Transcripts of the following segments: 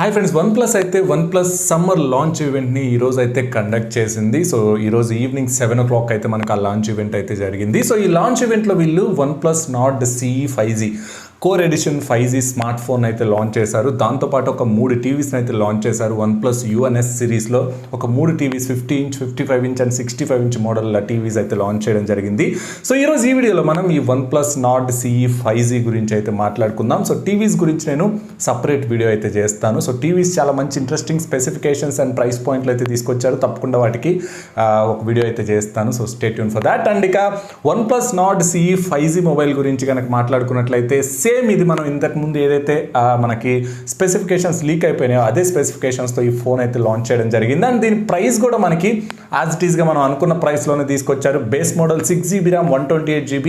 Hi friends, OnePlus summer launch ఈవెంట్ని ఈరోజు అయితే కండక్ట్ చేసింది. సో ఈరోజు ఈవినింగ్ 7 o'clock అయితే మనకు ఆ లాంచ్ ఈవెంట్ అయితే జరిగింది. సో ఈ లాంచ్ ఈవెంట్లో వీళ్ళు OnePlus Nord CE 5G core edition 5G smartphone అయితే లాంచ్ చేశారు. దాంతోపాటు ఒక 3 టీవీస్ని అయితే లాంచ్ చేశారు. OnePlus UNS సిరీస్లో ఒక 3 TVs 50 inch, 55 inch and 65 inch model TVs అయితే లాంచ్ చేయడం జరిగింది. సో ఈరోజు ఈ వీడియోలో మనం ఈ OnePlus Nord CE 5G గురించి అయితే మాట్లాడుకుందాం. సో టీవీస్ గురించి నేను సపరేట్ వీడియో అయితే చేస్తాను. సో టీవీస్ చాలా మంచి ఇంట్రెస్టింగ్ స్పెసిఫికేషన్స్ అండ్ ప్రైస్ పాయింట్లు అయితే తీసుకొచ్చారు. తప్పకుండా వాటికి ఒక వీడియో అయితే చేస్తాను. So stay tune for that. And ఇక OnePlus Nord CE 5G mobile గురించి కనుక మాట్లాడుకున్నట్లయితే సేమ్ ఇది మనం ఇంతకుముందు ఏదైతే మనకి స్పెసిఫికేషన్స్ లీక్ అయిపోయినాయో అదే స్పెసిఫికేషన్స్తో ఈ ఫోన్ అయితే లాంచ్ చేయడం జరిగింది. అండ్ దీని ప్రైస్ కూడా మనకి యాజ్ ఇట్ ఈస్గా మనం అనుకున్న ప్రైస్లోనే తీసుకొచ్చారు. Base model 6GB RAM 128GB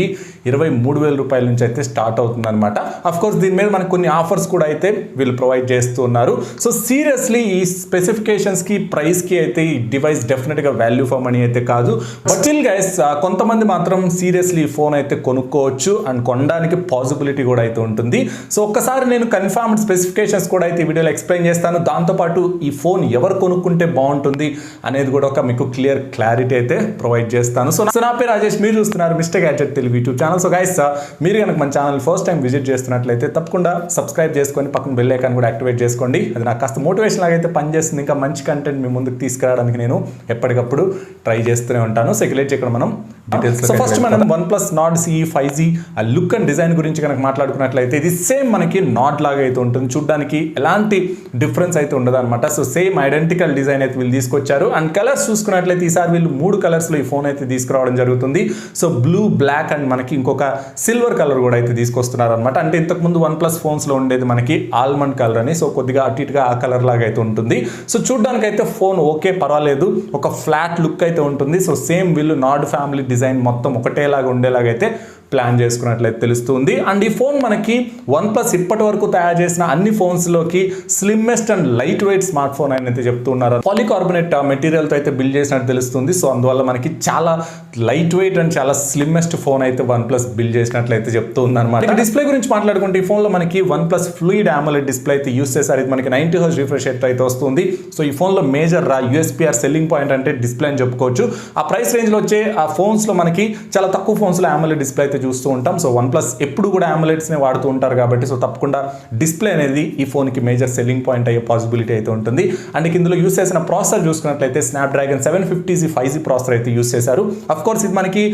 23,000 రూపాయల నుంచి అయితే స్టార్ట్ అవుతుంది అనమాట. అఫ్కోర్స్ దీని మీద మనకు కొన్ని ఆఫర్స్ కూడా అయితే వీళ్ళు ప్రొవైడ్ చేస్తూ ఉన్నారు. సో సీరియస్లీ ఈ స్పెసిఫికేషన్స్కి ప్రైస్కి అయితే ఈ డివైస్ డెఫినెట్గా వాల్యూ ఫర్ మనీ అయితే కాదు. బట్ స్టిల్ గైస్ కొంతమంది మాత్రం సీరియస్లీ ఈ ఫోన్ అయితే కొనుక్కోవచ్చు అండ్ కొనడానికి పాసిబిలిటీ కూడా అయితే ఉంటుంది. సో ఒక్కసారి నేను కన్ఫర్మ్డ్ స్పెసిఫికేషన్స్ కూడా అయితే ఈ వీడియోలో ఎక్స్ప్లెయిన్ చేస్తాను. దాంతోపాటు ఈ ఫోన్ ఎవరు కొనుక్కుంటే బాగుంటుంది అనేది కూడా ఒక మీకు క్లారిటీ అయితే ప్రొవైడ్ చేస్తాను. సో నా పేరు రాజేష్, మీరు చూస్తున్నారు mister gadget Telugu YouTube channel. So guys మీరు కనుక మన ఛానల్ ఫస్ట్ టైం విజిట్ చేస్తున్నట్లయితే తప్పకుండా సబ్స్క్రైబ్ చేసుకొని పక్కన బెల్ ఐకాన్ కూడా యాక్టివేట్ చేసుకోండి. అది నాకు కాస్త మోటివేషన్ లాగా అయితే పనిచేస్తుంది. ఇంకా మంచి కంటెంట్ మీ ముందుకు తీసుకురావడానికి నేను ఎప్పటికప్పుడు ట్రై చేస్తూనే ఉంటాను. సో ఇక ఇక్కడ మనం డీటెయిల్స్. సో ఫస్ట్ మనం OnePlus Nord CE 5G ఆ లుక్ అండ్ డిజైన్ గురించి కనుక మాట్లాడుకున్నట్లయితే ఇది సేమ్ మనకి నాట్ లాగా అయితే ఉంటుంది. చూడడానికి ఎలాంటి డిఫరెన్స్ అయితే ఉండదు అనమాట. సో సేమ్ ఐడెంటికల్ డిజైన్ అయితే వీళ్ళు తీసుకొచ్చారు. అండ్ కలర్స్ చూసుకున్నట్లయితే ఈసారి వీళ్ళు 3 కలర్స్లో ఈ ఫోన్ అయితే తీసుకురావడం జరుగుతుంది. సో బ్లూ, బ్లాక్ అండ్ మనకి ఇంకొక సిల్వర్ కలర్ కూడా అయితే తీసుకొస్తున్నారు అనమాట. అంటే ఇంతకుముందు OnePlus ఫోన్స్లో ఉండేది మనకి ఆల్మండ్ కలర్ అని, సో కొద్దిగా అటు ఇటుగా ఆ కలర్ లాగా అయితే ఉంటుంది. సో చూడడానికి అయితే ఫోన్ ఓకే, పర్వాలేదు, ఒక ఫ్లాట్ లుక్ అయితే ఉంటుంది. సో సేమ్ వీళ్ళు నార్డ్ ఫ్యామిలీ డిజైన్ మొత్తం ఒకటేలాగా ఉండేలాగా అయితే ప్లాన్ చేసుకున్నట్లయితే తెలుస్తుంది. అండ్ ఈ ఫోన్ మనకి OnePlus ఇప్పటి వరకు తయారు చేసిన అన్ని ఫోన్స్లోకి slimmest and lightweight smartphone అని అయితే చెప్తున్నారు. పాలికార్బోనేట్ మెటీరియల్తో అయితే బిల్డ్ చేసినట్టు తెలుస్తుంది. సో అందువల్ల మనకి చాలా లైట్ వెయిట్ అండ్ చాలా స్లిమ్మెస్ట్ ఫోన్ అయితే OnePlus బిల్డ్ చేసినట్లయితే చెప్తుంది అనమాట. డిస్ప్లే గురించి మాట్లాడుకుంటే ఈ ఫోన్లో మనకి OnePlus ఫ్లూయిడ్ AMOLED డిస్ప్లే అయితే యూస్ చేశారు. ఇది మనకి 90Hz రిఫ్రెష్ రేట్ అయితే వస్తుంది. సో ఈ ఫోన్లో మేజర్ USPR సెల్లింగ్ పాయింట్ అంటే డిస్ప్లే అని చెప్పుకోవచ్చు. ఆ ప్రైస్ రేంజ్లో వచ్చే ఆ ఫోన్స్లో మనకి చాలా తక్కువ ఫోన్స్లో AMOLED డిస్ప్లే అయితే చూస్తూ ఉంటాం. సో OnePlus ఎప్పుడు కూడా AMOLEDస్నే వాడుతూ ఉంటారు కాబట్టి సో తప్పకుండా డిస్ప్లే అనేది ఈ ఫోన్కి మేజర్ సెల్లింగ్ పాయింట్ అయ్యే పాసిబిలిటీ అయితే ఉంటుంది. అండ్ ఇందులో యూస్ చేసిన ప్రాసెసర్ చూసుకున్నట్లయితే Snapdragon 750 5G ప్రాసెసర్ అయితే యూస్ చేశారు. అఫ్ కోర్స్ ఇది మనకి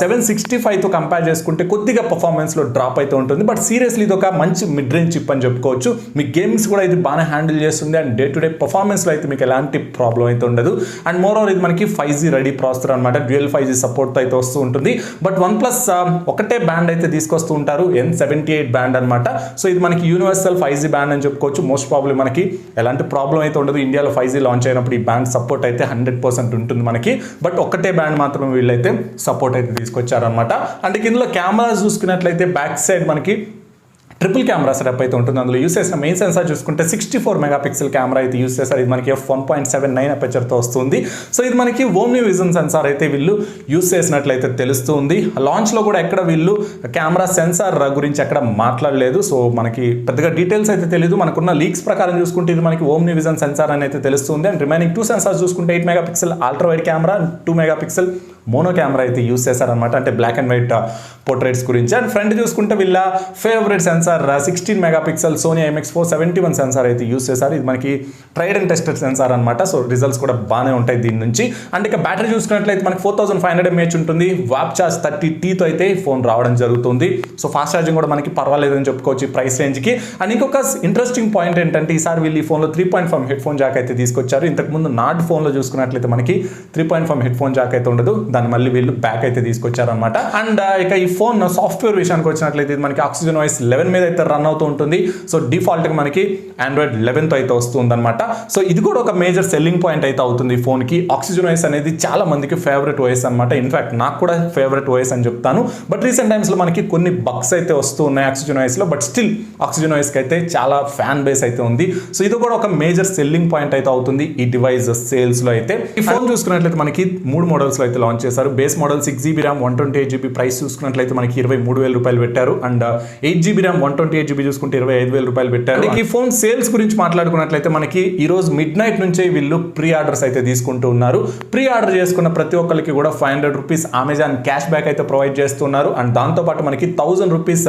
765తో కంపేర్ చేసుకుంటే కొద్దిగా పర్ఫార్మెన్స్లో డ్రాప్ అయితే ఉంటుంది. బట్ సీరియస్లీ ఇది ఒక మంచి మిడ్ రేంజ్ చిప్ అని చెప్పుకోవచ్చు. మీ గేమ్స్ కూడా ఇది బాగానే హ్యాండిల్ చేస్తుంది అండ్ డే టు డే పర్ఫార్మెన్స్లో అయితే మీకు ఎలాంటి ప్రాబ్లం అయితే ఉండదు. అండ్ మోర్ ఓవర్ ఇది మనకి 5G రెడీ ప్రాసెసర్ అనమాట. డ్యూయల్ 5G సపోర్ట్ అయితే వస్తూ ఉంటుంది. బట్ OnePlus ఒకటే బ్యాండ్ అయితే తీసుకొస్తూ ఉంటారు, N78 బ్యాండ్ అనమాట. సో ఇది మనకి యూనివర్సల్ 5G బ్యాండ్ అని చెప్పుకోవచ్చు. మోస్ట్ ప్రాబ్లీ మనకి ఎలాంటి ప్రాబ్లం అయితే ఉండదు. ఇండియాలో 5G లాంచ్ అయినప్పుడు ఈ బ్యాండ్ సపోర్ట్ అయితే 100% ఉంటుంది మనకి. బట్ ఒక్కటే బ్యాండ్ మాత్రం వీళ్ళైతే సపోర్ట్ అయితే తీసుకొచ్చారనమాట. అంటే ఇందులో కెమెరాస్ చూసుకున్నట్లయితే బ్యాక్ సైడ్ మనకి ట్రిపుల్ కెమెరా సెటప్ అయితే ఉంటుంది. అందులో యూస్ చేసిన మెయిన్ సెన్సార్ చూసుకుంటే 64 మెగాపిక్సెల్ కెమెరా అయితే యూస్ చేస్తారు. ఇది మనకి f1.79 అపర్చర్తో వస్తుంది. సో ఇది మనకి ఓమ్ని విజన్ సెన్సార్ అయితే వీళ్ళు యూస్ చేసినట్లయితే తెలుస్తుంది. లాంచ్లో కూడా ఎక్కడ వీళ్ళు కెమెరా సెన్సార్ గురించి ఎక్కడ మాట్లాడలేదు. సో మనకి పెద్దగా డీటెయిల్స్ అయితే తెలియదు. మనకున్న లీక్స్ ప్రకారం చూసుకుంటే ఇది మనకి ఓమ్ని విజన్ సెన్సార్ అని అయితే తెలుస్తుంది. అండ్ రిమైనింగ్ 2 సెన్సార్స్ చూసుకుంటే 8 megapixel ultra wide camera, 2 megapixel mono camera అయితే యూస్ చేశారనమాట. అంటే బ్లాక్ అండ్ వైట్ పోర్ట్రేట్స్ గురించి. అండ్ ఫ్రంట్ చూసుకుంటే వీళ్ళ favourite sensor 16 megapixel Sony IMX471 sensor అయితే యూస్ చేశారు. ఇది మనకి ట్రైడ్ అండ్ టెస్టెడ్ సెన్సార్ అనమాట. సో రిజల్ట్స్ కూడా బాగానే ఉంటాయి దీని నుంచి. అండ్ ఇక బ్యాటరీ చూసుకున్నట్లయితే మనకి 4500 mAh ఉంటుంది. వాప్ ఛార్జ్ 30Tతో అయితే ఫోన్ రావడం జరుగుతుంది. సో ఫాస్ట్ ఛార్జింగ్ కూడా మనకి పర్వాలేదని చెప్పుకోవచ్చు ఈ ప్రైస్ రేంజ్కి. అండ్ ఇంకొక ఇంట్రెస్టింగ్ పాయింట్ ఏంటంటే ఈసారి వీళ్ళు ఈ ఫోన్లో 3.5 హెడ్ ఫోన్ జాక్ అయితే తీసుకొచ్చారు. ఇంతకుముందు నార్డ్ ఫోన్లో చూసుకున్నట్లయితే మనకి 3.5 హెడ్ ఫోన్ జాక్ అయితే ఉండదు. దాన్ని మళ్ళీ వీళ్ళు బ్యాక్ అయితే తీసుకొచ్చారనమాట. అండ్ ఇక ఈ ఫోన్ సాఫ్ట్వేర్ విషయానికి వచ్చినట్లయితే ఇది మనకి OxygenOS 11 మీద అయితే రన్ అవుతూ ఉంటుంది. సో డిఫాల్ట్గా మనకి Android 11తో అయితే వస్తుంది అనమాట. సో ఇది కూడా ఒక మేజర్ సెల్లింగ్ పాయింట్ అయితే అవుతుంది ఈ ఫోన్కి. OxygenOS అనేది చాలా మందికి ఫేవరెట్ ఓఎస్ అనమాట. ఇన్ఫాక్ట్ నాకు కూడా ఫేవరెట్ ఓఎస్ అని చెప్తాను. బట్ రీసెంట్ టైమ్స్లో మనకి కొన్ని బగ్స్ అయితే వస్తూ ఉన్నాయి OxygenOSలో. బట్ స్టిల్ OxygenOSకి అయితే చాలా ఫ్యాన్ బేస్ అయితే ఉంది. సో ఇది కూడా ఒక మేజర్ సెల్లింగ్ పాయింట్ అయితే అవుతుంది ఈ డివైస్ సేల్స్లో అయితే. ఈ ఫోన్ చూసుకున్నట్లయితే మనకి 3 మోడల్స్లో అయితే లాంచ్ చేశారు. Base model 6GB RAM 128GB price చూసుకున్నట్లయితే మనకి 23,000 రూపాయలు పెట్టారు. అండ్ 8GB ర్యామ్ 128GB చూసుకుంటే 25,000 రూపాయలు పెట్టారు. ఈ ఫోన్ సేల్స్ గురించి మాట్లాడుకున్నట్లయితే మనకి ఈ రోజు మిడ్ నైట్ నుంచే వీళ్ళు ప్రీ ఆర్డర్స్ అయితే తీసుకుంటూ ఉన్నారు. ప్రీ ఆర్డర్ చేసుకున్న ప్రతి ఒక్కరికి కూడా 500 రూపీస్ అమెజాన్ క్యాష్ బ్యాక్ అయితే ప్రొవైడ్ చేస్తున్నారు. అండ్ దాంతోపాటు మనకి 1000 రూపీస్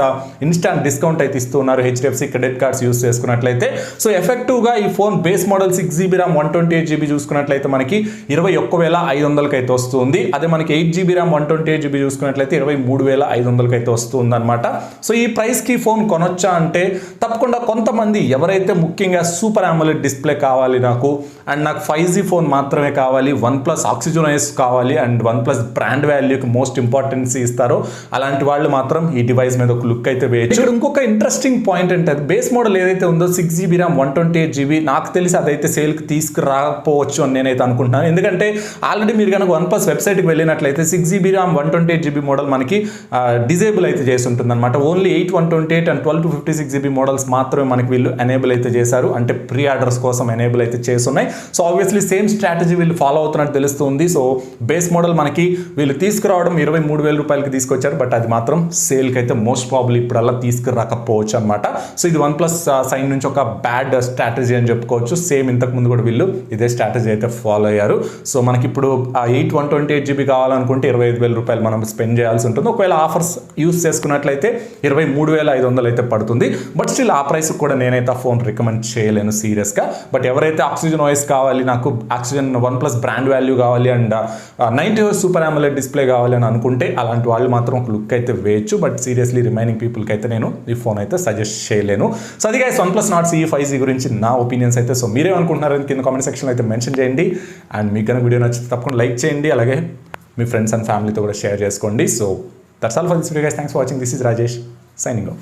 ఇన్స్టాంట్ డిస్కౌంట్ అయితే ఇస్తున్నారు HDFC క్రెడిట్ కార్డ్స్ యూస్ చేసుకున్నట్లయితే. సో ఎఫెక్టివ్గా ఈ phone base model 6GB RAM 128GB చూసుకున్నట్లయితే మనకి 21,500కి అయితే వస్తుంది. అదే మనకి 8GB ర్యామ్ 128GB చూసుకున్నట్లయితే 23,500కి అయితే వస్తుంది అనమాట. సో ఈ ప్రైస్కి ఫోన్ కొనొచ్చా అంటే తప్పకుండా కొంతమంది ఎవరైతే ముఖ్యంగా సూపర్ AMOLED డిస్ప్లే కావాలి నాకు, అండ్ నాకు 5G ఫోన్ మాత్రమే కావాలి, OnePlus ఆక్సిజన్ OS కావాలి, అండ్ OnePlus బ్రాండ్ వాల్యూకి మోస్ట్ ఇంపార్టెన్స్ ఇస్తారో అలాంటి వాళ్ళు మాత్రం ఈ డివైస్ మీద ఒక లుక్ అయితే వేయచ్చు. ఇక్కడ ఇంకొక ఇంట్రెస్టింగ్ పాయింట్ అంటే బేస్ మోడల్ ఏదైతే ఉందో 6GB ర్యామ్ 128GB నాకు తెలిసి అదైతే సేల్కి తీసుకురాకపోవచ్చు అని నేనైతే అనుకుంటున్నాను. ఎందుకంటే ఆల్రెడీ మీరు కనుక OnePlus వెబ్సైట్కి వెళ్ళినట్లయితే 6GB ర్యామ్ 128GB మోడల్ మనకి డిజేబుల్ అయితే చేసి ఉంటుంది అనమాట. Only 8 128 and 12 to 56GB models మాత్రమే మనకి వీళ్ళు ఎనేబుల్ అయితే చేశారు, అంటే ప్రీ ఆర్డర్స్ కోసం ఎనేబుల్ అయితే చేస్తున్నాయి. సో ఆబ్వియస్లీ సేమ్ స్ట్రాటజీ వీళ్ళు ఫాలో అవుతున్నట్టు తెలుస్తుంది. సో బేస్ మోడల్ మనకి వీళ్ళు తీసుకురావడం 23,000 రూపాయలకి తీసుకొచ్చారు, బట్ అది మాత్రం సేల్కి అయితే మోస్ట్ ప్రాబ్లీ ఇప్పుడల్లా తీసుకురాకపోవచ్చు అనమాట. సో ఇది OnePlus సైడ్ నుంచి ఒక బ్యాడ్ స్ట్రాటజీ అని చెప్పుకోవచ్చు. సేమ్ ఇంతకు ముందు కూడా వీళ్ళు ఇదే స్ట్రాటజీ అయితే ఫాలో అయ్యారు. సో మనకి ఇప్పుడు 8 128GB కావాలనుకుంటే 25,000 రూపాయలు మనం స్పెండ్ చేయాల్సి ఉంటుంది. ఒకవేళ ఆఫర్స్ యూస్ చేసుకున్నట్లయితే 23,500 అయితే పడుతుంది. బట్ స్టిల్ ఆ ప్రైస్ కూడా నేనైతే ఆ ఫోన్ రికమెండ్ చేయలేను సీరియస్గా. బట్ ఎవరైతే ఆక్సిజన్ OS కావాలి, నాకు ఆక్సిజన్ OnePlus బ్రాండ్ వాల్యూ కావాలి, and 90Hz super AMOLED display కావాలి అని అనుకుంటే అలాంటి వాళ్ళు మాత్రం ఒక లుక్ అయితే వేయచ్చు. బట్ సీరియస్లీ రిమైనింగ్ పీపుల్కి అయితే నేను ఈ ఫోన్ అయితే సజెస్ట్ చేయలేను. సో అది guys OnePlus Nord CE 5G గురించి నా ఒపీనియన్స్ అయితే. సో మీరేమనుకుంటున్నారని కింద కామెంట్ సెక్షన్లో అయితే మెన్షన్ చేయండి. అండ్ మీకు కనుక వీడియో నచ్చితే తప్పకుండా లైక్ చేయండి, అలాగే మీ ఫ్రెండ్స్ అండ్ ఫ్యామిలీతో కూడా షేర్ చేసుకోండి. So that's all for this video guys. Thanks for watching. This is Rajesh signing off.